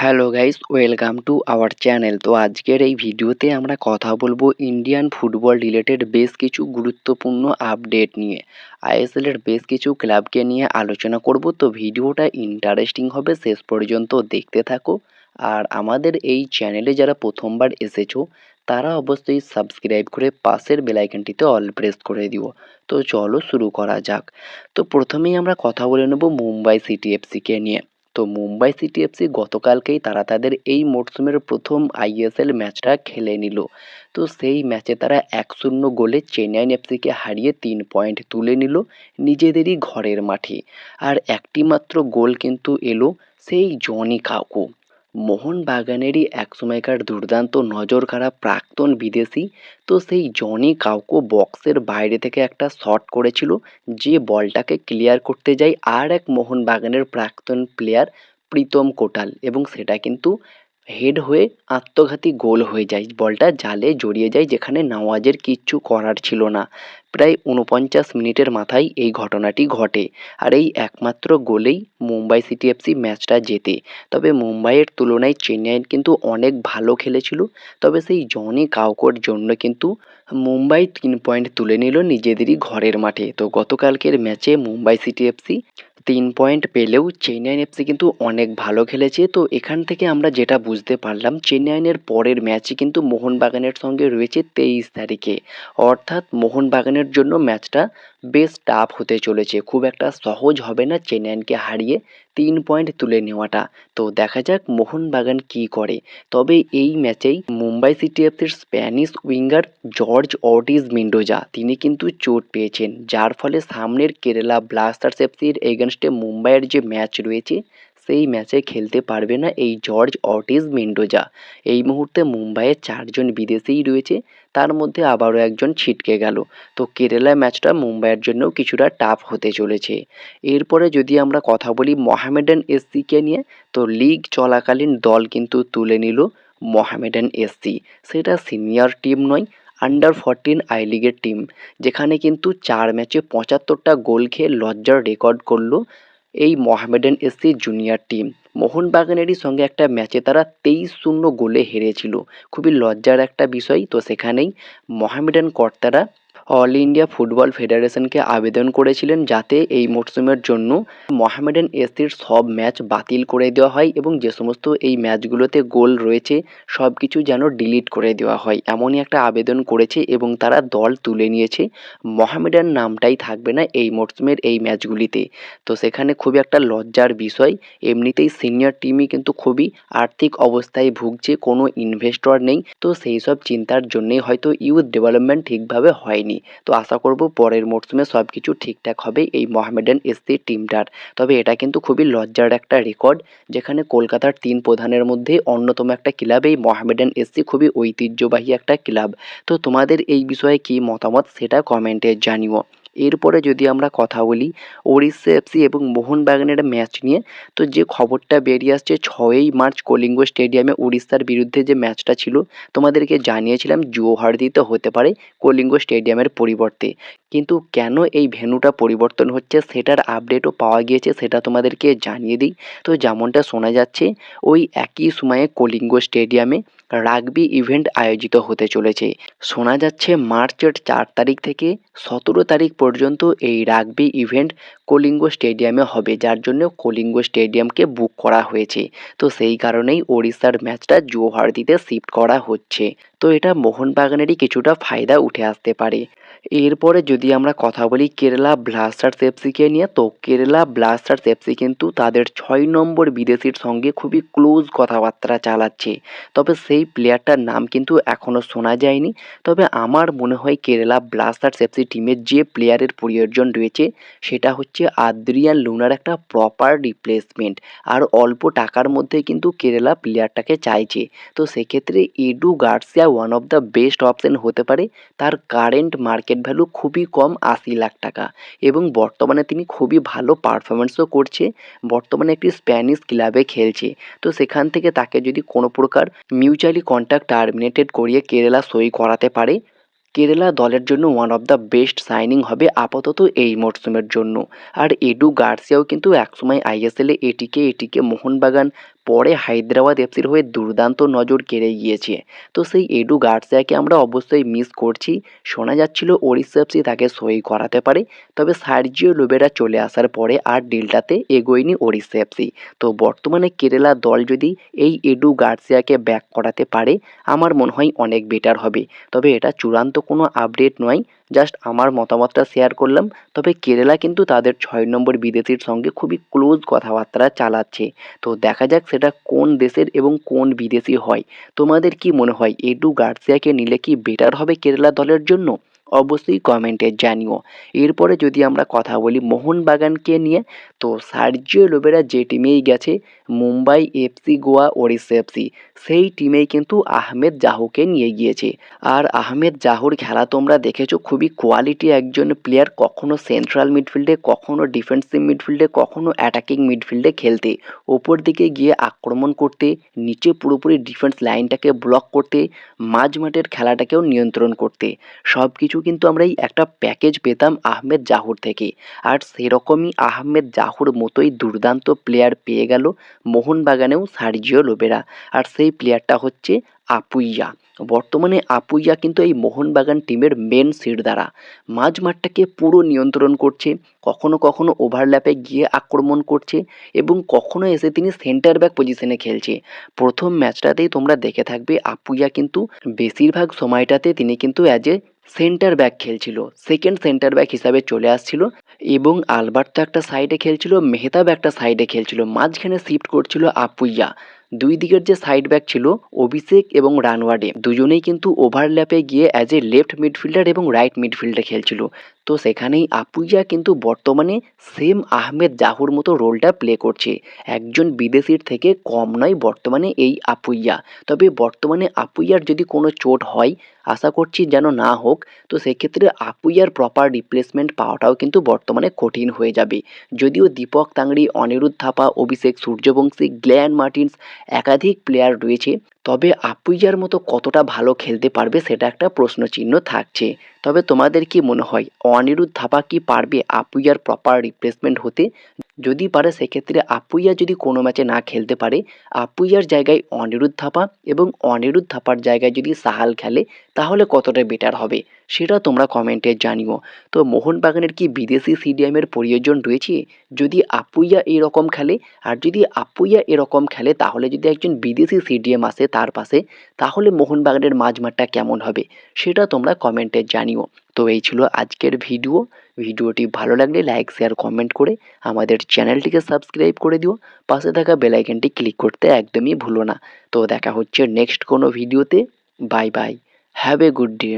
Hello guys, welcome to our channel. তো আজকের এই ভিডিওতে আমরা কথা বলবো ইন্ডিয়ান ফুটবল রিলেটেড বেশ কিছু গুরুত্বপূর্ণ আপডেট নিয়ে। আইএসএলের বেশ কিছু ক্লাবকে নিয়ে আলোচনা করব। তো ভিডিওটা ইন্টারেস্টিং হবে, শেষ পর্যন্ত দেখতে থাকো। আর আমাদের এই চ্যানেলে যারা প্রথমবার এসেছো তারা অবশ্যই সাবস্ক্রাইব করে পাশের বেল আইকনটিতে অল প্রেস করে দিও। তো চলো শুরু করা যাক। তো প্রথমেই আমরা কথা বলে নেব মুম্বাই সিটি এফসিকে নিয়ে। তো মুম্বাই সিটি এফসি গতকালকেই তারা তাদের এই মরশুমের প্রথম আইএসএল ম্যাচটা খেলে নিল। তো সেই ম্যাচে তারা 1-0 গোলে চেন্নাইন এফসিকে হারিয়ে 3 পয়েন্ট তুলে নিল নিজেদেরই ঘরের মাঠে। আর একটি মাত্র গোল কিন্তু এলো সেই জনি কাউকো, মোহনবাগানেরই একসময়কার দুর্দান্ত নজর কাড়া প্রাক্তন বিদেশি। তো সেই জনি কাউকো বক্সের বাইরে থেকে একটা শট করেছিল, যে বলটাকে ক্লিয়ার করতে যায় আর এক মোহনবাগানের প্রাক্তন প্লেয়ার প্রীতম কোটাল, এবং সেটা কিন্তু হেড হয়ে আত্মঘাতী গোল হয়ে যায়। বলটা জালে জড়িয়ে যায়, যেখানে নওয়াজের কিচ্ছু করার ছিল না। প্রায় 49 মিনিটের মাথায় এই ঘটনাটি ঘটে। আর এই একমাত্র গোলেই মুম্বাই সিটি এফসি ম্যাচটা জেতে। তবে মুম্বাইয়ের তুলনায় চেন্নাইয়ের কিন্তু অনেক ভালো খেলেছিল। তবে সেই জনি কাউকোর জন্য কিন্তু মুম্বাই 3 পয়েন্ট তুলে নিল নিজেদেরই ঘরের মাঠে। তো গতকালকের ম্যাচে মুম্বাই সিটি এফসি 3 পয়েন্ট পেলেও চেন্নাইন এফসি কিন্তু অনেক ভালো খেলেছে। তো এখান থেকে আমরা যেটা বুঝতে পারলাম, চেন্নাইনের পরের ম্যাচই কিন্তু মোহনবাগানের সঙ্গে রয়েছে 23 তারিখে। অর্থাৎ মোহনবাগানের জন্য ম্যাচটা বেশ টাফ হতে চলেছে, খুব একটা সহজ হবে না চেন্নাইনকে হারিয়ে 3 পয়েন্ট তুলে নেওয়াটা। তো দেখা যাক মোহনবাগান কি করে। তবে এই ম্যাচেই মুম্বাই সিটি এফসির Spanish winger Jorge Ortiz Mendoza তিনি কিন্তু চোট পেয়েছেন, যার ফলে সামনের কেরালা ব্লাস্টার্স এফসির এগেনস্টে মুম্বাইয়ের যে ম্যাচ রয়েছে সেই ম্যাচে খেলতে পারবে না এই জর্জ অর্টিজ মেন্ডোজা। এই মুহূর্তে মুম্বাইয়ের 4 জন বিদেশিই রয়েছে, তার মধ্যে আবারও একজন ছিটকে গেল। তো কেরালা ম্যাচটা মুম্বাইয়ের জন্যও কিছুটা টাফ হতে চলেছে। এরপরে যদি আমরা কথা বলি মোহামেডান এসসিকে নিয়ে, তো লিগ চলাকালীন দল কিন্তু তুলে নিল মোহামেডান এসসি। সেটা সিনিয়র টিম নয়, আন্ডার 14 আই লিগের টিম, যেখানে কিন্তু 4 ম্যাচে 75টা গোল খেয়ে লজ্জার রেকর্ড করলো এই মোহামেডান এসসি জুনিয়র টিম। মোহনবাগানেরই সঙ্গে একটা ম্যাচে তারা 23-0 গোলে হেরেছিল, খুবই লজ্জার একটা বিষয়। তো সেখানেই মোহামেডান কর্তারা অল ইন্ডিয়া ফুটবল ফেডারেশনকে আবেদন করেছিলেন যাতে এই মরশুমের জন্য মোহামেডান এসসির সব ম্যাচ বাতিল করে দেওয়া হয়, এবং যে সমস্ত এই ম্যাচগুলোতে গোল রয়েছে সব কিছু যেন ডিলিট করে দেওয়া হয়, এমনই একটা আবেদন করেছে। এবং তারা দল তুলে নিয়েছে, মোহামেডান নামটাই থাকবে না এই মরশুমের এই ম্যাচগুলিতে। তো সেখানে খুবই একটা লজ্জার বিষয়। এমনিতেই সিনিয়র টিমই কিন্তু খুবই আর্থিক অবস্থায় ভুগছে, কোনো ইনভেস্টর নেই। তো সেই সব চিন্তার জন্যেই হয়তো ইউথ ডেভেলপমেন্ট ঠিকভাবে হয়নি। তো আশা করব পরের মরশুমে সব কিছু ঠিকঠাক হবে এই মোহামেডান এসসি টিমটার। তবে এটা কিন্তু খুবই লজ্জার একটা রেকর্ড, যেখানে কলকাতার 3 প্রধানের মধ্যে অন্যতম একটা ক্লাব এই মোহামেডান এসসি, খুবই ঐতিহ্যবাহী একটা ক্লাব। তো তোমাদের এই বিষয়ে কী মতামত সেটা কমেন্টে জানিও। এরপরে যদি আমরা কথা বলি ওড়িশা এফসি এবং মোহনবাগানের ম্যাচ নিয়ে, তো যে খবরটা বেরিয়ে আসছে 6ই মার্চ কলিঙ্গ স্টেডিয়ামে উড়িষ্যার বিরুদ্ধে যে ম্যাচটা ছিল, তোমাদেরকে জানিয়েছিলাম জুয়োহারদিতে হতে পারে কলিঙ্গ স্টেডিয়ামের পরিবর্তে। কিন্তু কেন এই ভেন্যুটা পরিবর্তন হচ্ছে সেটার আপডেটও পাওয়া গিয়েছে, সেটা তোমাদেরকে জানিয়ে দিই। তো যেমনটা শোনা যাচ্ছে, ওই একই সময়ে কলিঙ্গ স্টেডিয়ামে রাগবি ইভেন্ট আয়োজিত হতে চলেছে। শোনা যাচ্ছে মার্চের 4 তারিখ থেকে 17 তারিখ পর্যন্ত এই রাগবি ইভেন্ট কলিঙ্গ স্টেডিয়ামে হবে, যার জন্য কলিঙ্গ স্টেডিয়ামকে বুক করা হয়েছে। তো সেই কারণেই ওড়িশার ম্যাচটা জুয়োহারদিতে শিফট করা হচ্ছে। তো এটা মোহনবাগানেরই কিছুটা ফায়দা উঠে আসতে পারে। এরপরে যদি আমরা কথা বলি কেরালা ব্লাস্টার্স এফসিকে নিয়ে, তো কেরালা ব্লাস্টার্স এফসি কিন্তু তাদের 6 নম্বর বিদেশির সঙ্গে খুবই ক্লোজ কথাবার্তা চালাচ্ছে। তবে সেই প্লেয়ারটার নাম কিন্তু এখনও শোনা যায়নি। তবে আমার মনে হয় কেরালা ব্লাস্টার্স এফসি টিমের যে প্লেয়ারের প্রয়োজন রয়েছে সেটা হচ্ছে আদ্রিয়ান লুনার একটা প্রপার রিপ্লেসমেন্ট। আর অল্প টাকার মধ্যে কিন্তু কেরালা প্লেয়ারটাকে চাইছে। তো সেক্ষেত্রে edu Garcia one of the best option হতে পারে। তার কারেন্ট মার্কেট ভ্যালু খুবই কম, 80 লাখ টাকা, এবং বর্তমানে তিনি খুবই ভালো পারফরমেন্সও করছে। বর্তমানে একটি স্প্যানিশ ক্লাবে খেলছে। তো সেখান থেকে তাকে যদি কোনো প্রকার মিউচুয়ালি কন্ট্রাক্ট টার্মিনেটেড করিয়ে কেরালা সই করাতে পারে, কেরালা দলের জন্য one of the best signing হবে আপাতত এই মরশুমের জন্য। আর এডু গার্সিয়াও কিন্তু একসময় আইএসএলে এটিকে মোহনবাগান পরে হায়দ্রাবাদ এফসির হয়ে দুর্দান্ত নজর কেড়ে গিয়েছে। তো সেই এডু গার্সিয়াকে আমরা অবশ্যই মিস করছি। শোনা যাচ্ছিল ওড়িশা এফসি তাকে সই করাতে পারে, তবে সার্জিও লোবেরা চলে আসার পরে আর ডিলটাতে এগোয়নি ওড়িশা এফসি। তো বর্তমানে কেরালা দল যদি এই এডু গার্সিয়াকে ব্যাক করাতে পারে আমার মনে হয় অনেক বেটার হবে। তবে এটা চূড়ান্ত কোনো আপডেট নয়, জাস্ট আমার মতামতটা শেয়ার করলাম। তবে কেরালা কিন্তু তাদের 6 নম্বর বিদেশির সঙ্গে খুবই ক্লোজ কথাবার্তা চালাচ্ছে। তো দেখা যাক সেটা কোন দেশের এবং কোন বিদেশি হয়। তোমাদের কি মনে হয় এডু গার্সিয়াকে নিলে কি বেটার হবে কেরালা দলের জন্য? অবশ্যই কমেন্টে জানিও। এরপরে যদি আমরা কথা বলি মোহনবাগানকে নিয়ে, তো সার্জিও লোবেরা যে টিমেই গেছে, মুম্বাই এফসি, গোয়া, ওড়িশা এফসি, সেই টিমেই কিন্তু আহমেদ জাহুকে নিয়ে গিয়েছে। আর আহমেদ জাহুর খেলা তোমরা দেখেছো, খুবই কোয়ালিটি একজন প্লেয়ার, কখনো সেন্ট্রাল মিডফিল্ডে, কখনো ডিফেন্সিভ মিডফিল্ডে, কখনো অ্যাটাকিং মিডফিল্ডে খেলতে, ওপর দিকে গিয়ে আক্রমণ করতে, নিচে পুরোপুরি ডিফেন্স লাইনটাকে ব্লক করতে, মাঝ মাঠের খেলাটাকেও নিয়ন্ত্রণ করতে, সব কিছু কিন্তু আমরা এই একটা প্যাকেজ পেতাম আহমেদ জাহুর থেকে। আর সেরকমই আহমেদ জাহুর মতোই দুর্দান্ত প্লেয়ার পেয়ে গেল মোহনবাগানেও সার্জিও লোবেরা। আর সেই প্লেয়ারটা হচ্ছে আপুইয়া। বর্তমানে আপুইয়া কিন্তু এই মোহনবাগান টিমের মেন সিরদারা, মাঝ মাঠটাকে পুরো নিয়ন্ত্রণ করছে, কখনো কখনো ওভারল্যাপে গিয়ে আক্রমণ করছে এবং কখনো এসে তিনি সেন্টার ব্যাক পজিশনে খেলছে। প্রথম ম্যাচটাতেই তোমরা দেখে থাকবে আপুইয়া কিন্তু বেশিরভাগ সময়টাতে তিনি কিন্তু অ্যাজ এ সেন্টার ব্যাক খেলছিল, সেকেন্ড সেন্টার ব্যাক হিসাবে চলে আসছিল এবং আলবার্তো একটা সাইডে খেলছিল, মেহতাব একটা সাইডে খেলছিল, মাঝখানে শিফট করছিল আপুইয়া। দুই দিকের যে সাইড ব্যাক ছিল অভিষেক এবং রানওয়াডে, দুজনেই কিন্তু ওভারল্যাপে গিয়ে অ্যাজ এ লেফট মিডফিল্ডার এবং রাইট মিডফিল্ডে খেলছিল। তো সেখানেই আপুইয়া কিন্তু বর্তমানে সেম আহমেদ জাহুর মতো রোলটা প্লে করছে, একজন বিদেশির থেকে কম নয় বর্তমানে এই আপুইয়া। তবে বর্তমানে আপুইয়ার যদি কোনো চোট হয়, আশা করছি যেন না হোক, তো সেক্ষেত্রে আপুইয়ার প্রপার রিপ্লেসমেন্ট পাওয়াটাও কিন্তু বর্তমানে কঠিন হয়ে যাবে। যদিও দীপক তাংড়ি, অনিরুদ্ধ থাপা, অভিষেক সূর্যবংশী, গ্ল্যান মার্টিন্স একাধিক প্লেয়ার রয়েছে, তবে আপুইয়ার মতো কতটা ভালো খেলতে পারবে সেটা একটা প্রশ্নচিহ্ন থাকছে। তবে তোমাদের কি মনে হয় অনিরুদ্ধ থাপা কি পারবে আপুইয়ার প্রপার রিপ্লেসমেন্ট হতে? যদি পারে সেক্ষেত্রে আপুইয়া যদি কোনো ম্যাচে না খেলতে পারে, আপুইয়ার জায়গায় অনিরুদ্ধ থাপা এবং অনিরুদ্ধ থাপার জায়গায় যদি সাহাল খেলে তাহলে কতটা বেটার হবে সেটা তোমরা কমেন্টে জানিও। তো মোহনবাগানের কি বিদেশি সিডিএমের প্রয়োজন রয়েছে যদি আপুইয়া এরকম খেলে? আর যদি আপুইয়া এরকম খেলে তাহলে যদি একজন বিদেশি সিডিএম আসে তার পাশে, তাহলে মোহনবাগানের মাঝমাঠটা কেমন হবে সেটা তোমরা কমেন্টে জানিও। তো এই ছিল আজকের ভিডিওটি ভালো লাগলে লাইক, শেয়ার, কমেন্ট করে আমাদের চ্যানেলটিকে সাবস্ক্রাইব করে দিও। পাশে থাকা বেল আইকনটি ক্লিক করতে একদমই ভুলো না। তো দেখা হচ্ছে নেক্সট কোনো ভিডিওতে। Bye bye, have a good day.